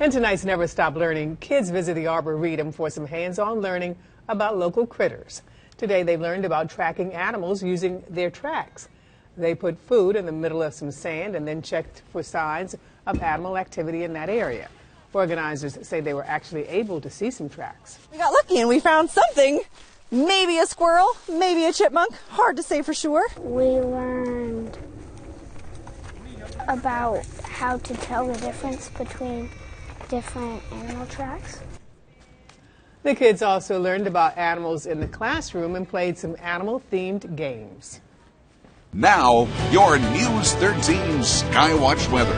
In tonight's Never Stop Learning, kids visit the Arboretum for some hands-on learning about local critters. Today they learned about tracking animals using their tracks. They put food in the middle of some sand and then checked for signs of animal activity in that area. Organizers say they were actually able to see some tracks. We got lucky and we found something. Maybe a squirrel, maybe a chipmunk. Hard to say for sure. We learned about how to tell the difference between different animal tracks. The kids also learned about animals in the classroom and played some animal-themed games. Now, your News 13 Skywatch weather.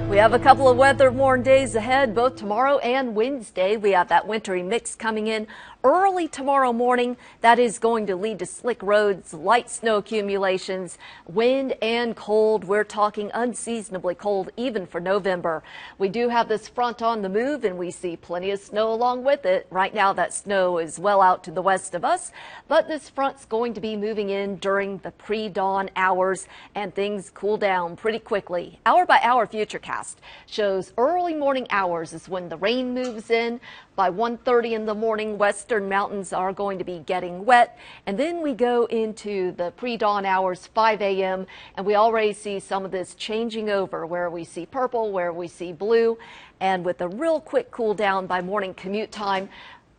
We have a couple of weather-worn days ahead, both tomorrow and Wednesday. We have that wintry mix coming in early tomorrow morning. That is going to lead to slick roads, light snow accumulations, wind and cold. We're talking unseasonably cold even for November. We do have this front on the move and we see plenty of snow along with it. Right now that snow is well out to the west of us, but this front's going to be moving in during the pre-dawn hours and things cool down pretty quickly. Hour by hour futurecast shows early morning hours is when the rain moves in. By 1:30 in the morning, western mountains are going to be getting wet. And then we go into the pre-dawn hours, 5 a.m., and we already see some of this changing over where we see purple, where we see blue. And with a real quick cool down by morning commute time,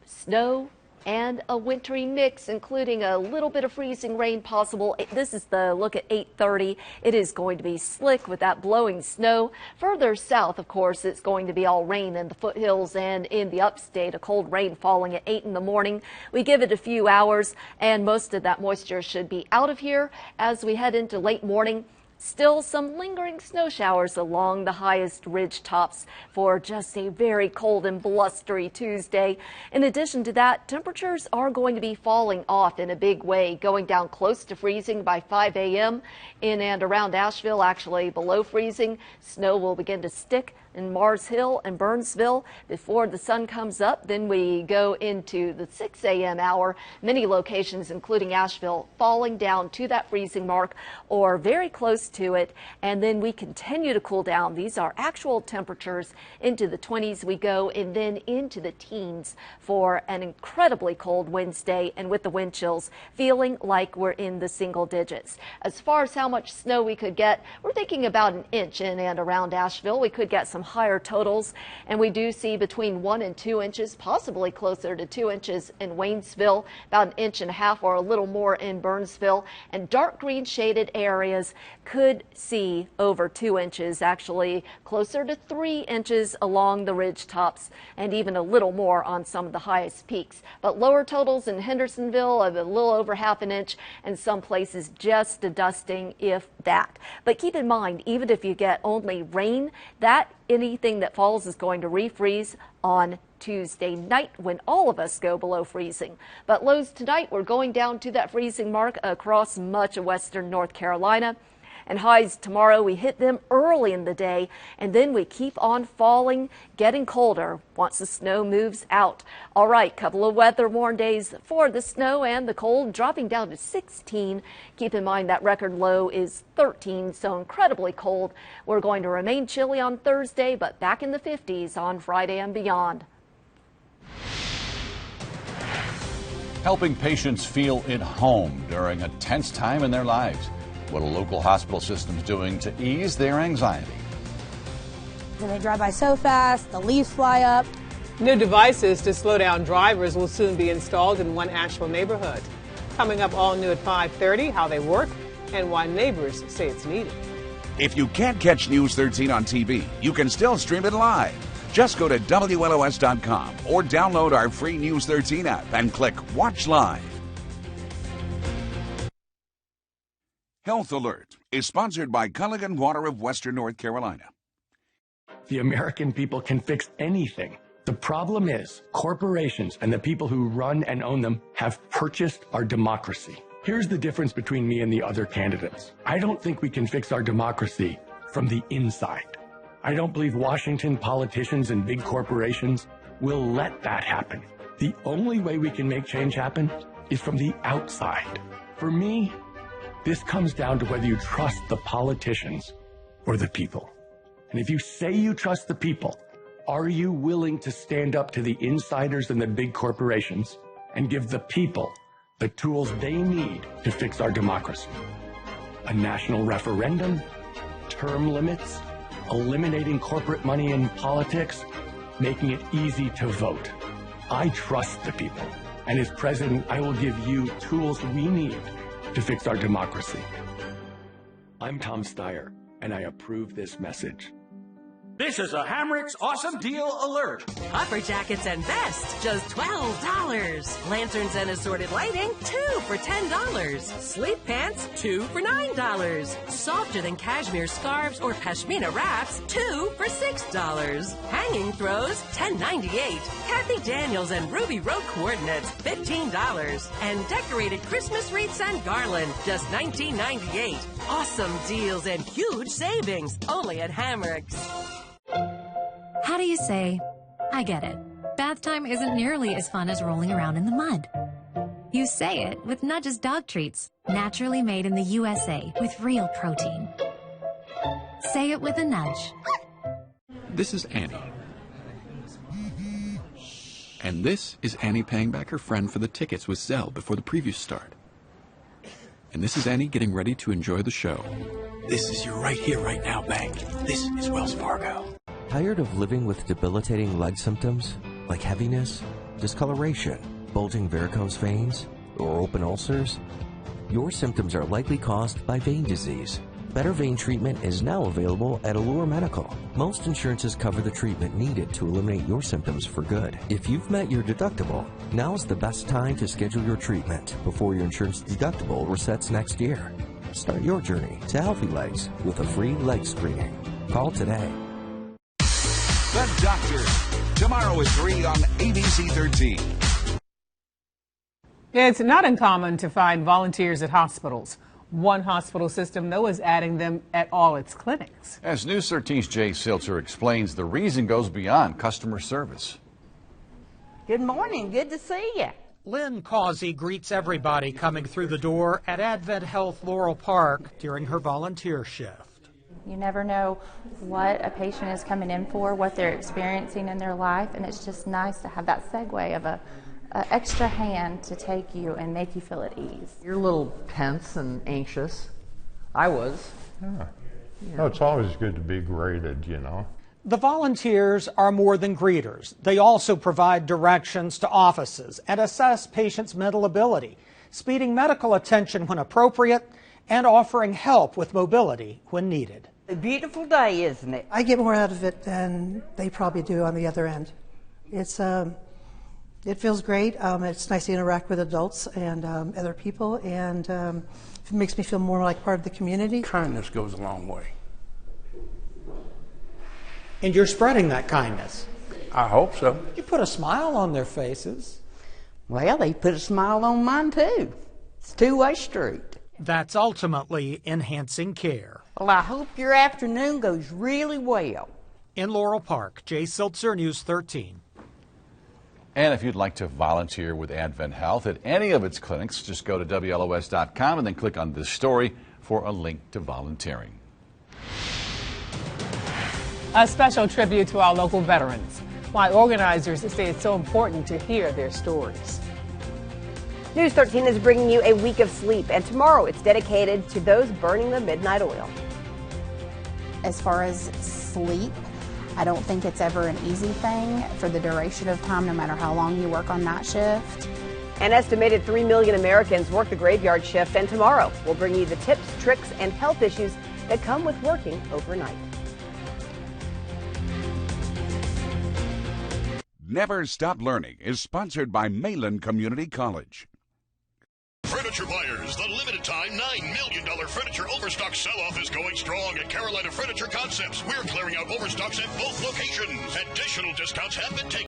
snow and a wintry mix, including a little bit of freezing rain possible. This is the look at 8:30. It is going to be slick with that blowing snow. Further south, of course, it's going to be all rain in the foothills and in the upstate. A cold rain falling at 8 in the morning. We give it a few hours, and most of that moisture should be out of here as we head into late morning. Still some lingering snow showers along the highest ridge tops for just a very cold and blustery Tuesday. In addition to that, temperatures are going to be falling off in a big way, going down close to freezing by 5 a.m. in and around Asheville, actually below freezing. Snow will begin to stick in Mars Hill and Burnsville before the sun comes up. Then we go into the 6 a.m. hour. Many locations, including Asheville, falling down to that freezing mark or very close to it. And then we continue to cool down. These are actual temperatures into the 20s. We go and then into the teens for an incredibly cold Wednesday, and with the wind chills feeling like we're in the single digits. As far as how much snow we could get, we're thinking about an inch in and around Asheville. We could get some higher totals, and we do see between 1 and 2 inches, possibly closer to 2 inches in Waynesville, about 1.5 inches or a little more in Burnsville, and dark green shaded areas could see over 2 inches, actually closer to 3 inches along the ridge tops, and even a little more on some of the highest peaks. But lower totals in Hendersonville of a little over 1/2 inch, and some places just a dusting, if that. But keep in mind, even if you get only rain, that anything that falls is going to refreeze on Tuesday night when all of us go below freezing. But lows tonight, we're going down to that freezing mark across much of western North Carolina. And highs tomorrow, we hit them early in the day, and then we keep on falling, getting colder once the snow moves out. All right, couple of weather-worn days for the snow and the cold, dropping down to 16. Keep in mind that record low is 13, so incredibly cold. We're going to remain chilly on Thursday, but back in the 50s on Friday and beyond. Helping patients feel at home during a tense time in their lives. What a local hospital system's doing to ease their anxiety. And they drive by so fast, the leaves fly up. New devices to slow down drivers will soon be installed in one Asheville neighborhood. Coming up all new at 5:30, how they work and why neighbors say it's needed. If you can't catch News 13 on TV, you can still stream it live. Just go to WLOS.com or download our free News 13 app and click Watch Live. Health Alert is sponsored by Culligan Water of Western North Carolina. The American people can fix anything. The problem is corporations and the people who run and own them have purchased our democracy. Here's the difference between me and the other candidates. I don't think we can fix our democracy from the inside. I don't believe Washington politicians and big corporations will let that happen. The only way we can make change happen is from the outside. For me, this comes down to whether you trust the politicians or the people. And if you say you trust the people, are you willing to stand up to the insiders and the big corporations and give the people the tools they need to fix our democracy? A national referendum, term limits, eliminating corporate money in politics, making it easy to vote. I trust the people. And as president, I will give you tools we need to fix our democracy. I'm Tom Steyer, and I approve this message. This is a Hamrick's Awesome Deal Alert. Puffer jackets and vests, just $12. Lanterns and assorted lighting, 2 for $10. Sleep pants, 2 for $9. Softer than cashmere scarves or pashmina wraps, 2 for $6. Hanging throws, $10.98. Kathy Daniels and Ruby Road coordinates, $15. And decorated Christmas wreaths and garland, just $19.98. Awesome deals and huge savings, only at Hamrick's. How do you say, I get it. Bath time isn't nearly as fun as rolling around in the mud. You say it with Nudge's dog treats, naturally made in the USA with real protein. Say it with a Nudge. This is Annie. And this is Annie paying back her friend for the tickets with Zelle before the previews start. And this is Annie getting ready to enjoy the show. This is your right here, right now bank. This is Wells Fargo. Tired of living with debilitating leg symptoms like heaviness, discoloration, bulging varicose veins, or open ulcers? Your symptoms are likely caused by vein disease. Better Vein treatment is now available at Allure Medical. Most insurances cover the treatment needed to eliminate your symptoms for good. If you've met your deductible, now is the best time to schedule your treatment before your insurance deductible resets next year. Start your journey to healthy legs with a free leg screening. Call today. The Doctor, tomorrow at 3 on ABC 13. It's not uncommon to find volunteers at hospitals. One hospital system, though, is adding them at all its clinics. As News 13's Jay Siltzer explains, the reason goes beyond customer service. Good morning. Good to see you. Lynn Causey greets everybody coming through the door at Advent Health Laurel Park during her volunteer shift. You never know what a patient is coming in for, what they're experiencing in their life, and it's just nice to have that segue of a extra hand to take you and make you feel at ease. You're a little tense and anxious. I was. Yeah. No, it's always good to be graded, you know. The volunteers are more than greeters. They also provide directions to offices and assess patients' mental ability, speeding medical attention when appropriate, and offering help with mobility when needed. A beautiful day, isn't it? I get more out of it than they probably do on the other end. It feels great. It's nice to interact with adults and other people, and it makes me feel more like part of the community. Kindness goes a long way. And you're spreading that kindness. I hope so. You put a smile on their faces. Well, they put a smile on mine, too. It's a two-way street. That's ultimately enhancing care. Well, I hope your afternoon goes really well. In Laurel Park, Jay Siltzer, News 13. And if you'd like to volunteer with Advent Health at any of its clinics, just go to WLOS.com and then click on this story for a link to volunteering. A special tribute to our local veterans. Why organizers say it's so important to hear their stories. News 13 is bringing you a week of sleep, and tomorrow it's dedicated to those burning the midnight oil. As far as sleep, I don't think it's ever an easy thing for the duration of time, no matter how long you work on night shift. An estimated 3 million Americans work the graveyard shift, and tomorrow we'll bring you the tips, tricks, and health issues that come with working overnight. Never Stop Learning is sponsored by Malin Community College. Furniture buyers, the limited time $9 million furniture overstock sell-off is going strong at Carolina Furniture Concepts. We're clearing out overstocks at both locations. Additional discounts have been taken.